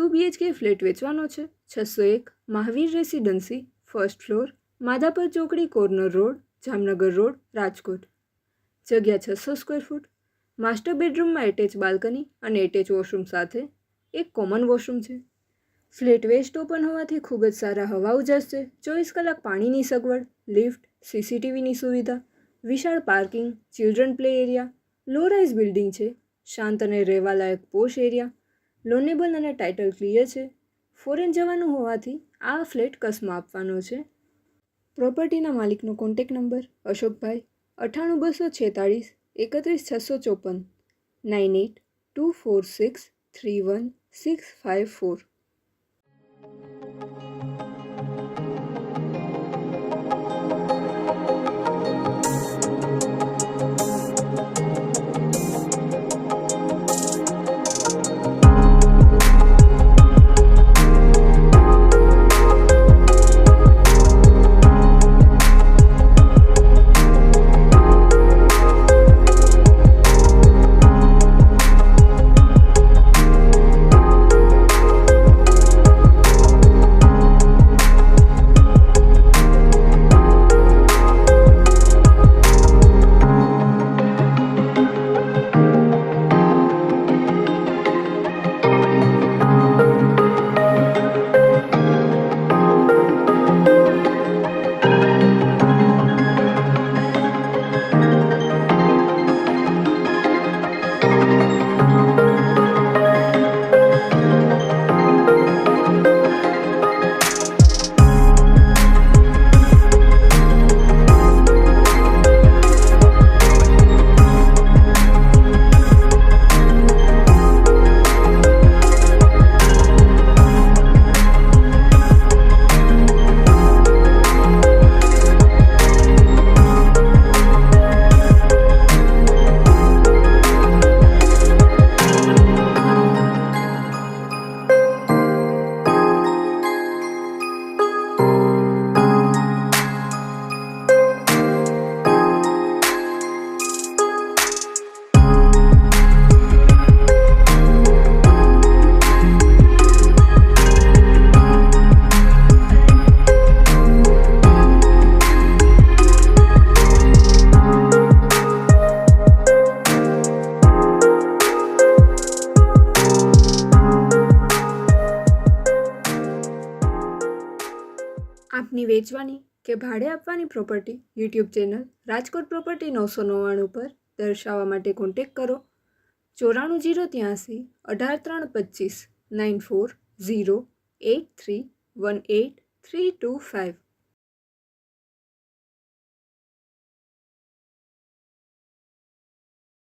BHK flat વેચવાનો છે. 601 Mahavir residency, first floor, Madhapar ચોકડી, corner road, Jamnagar road, Rajkot. જગ્યા 600 સ્ક્વેર ફૂટ. માસ્ટર બેડરૂમમાં એટેચ બાલ્કની અને એટેચ વોશરૂમ સાથે એક કોમન વોશરૂમ છે. ફ્લેટ વેસ્ટ ઓપન હોવાથી ખૂબ જ સારા હવા ઉજાસ છે. 24 કલાક પાણીની સગવડ, લિફ્ટ, CCTVની સુવિધા, વિશાળ પાર્કિંગ, ચિલ્ડ્રન પ્લે એરિયા, લો રાઇઝ બિલ્ડિંગ છે. શાંત અને રહેવાલાયક પોશ એરિયા, લોનેબલ અને ટાઇટલ ક્લિયર છે. ફોરેન જવાનું હોવાથી આ ફ્લેટ કસમાં આપવાનો છે. પ્રોપર્ટીના માલિકનો કોન્ટેક્ટ નંબર અશોકભાઈ 98246 31654 9824631654. આપની વેચવાની કે ભાડે આપવાની property YouTube channel Rajkot property 999 પર દર્શાવવા માટે કોન્ટેક્ટ કરો 94 083 18325 94 083 18325.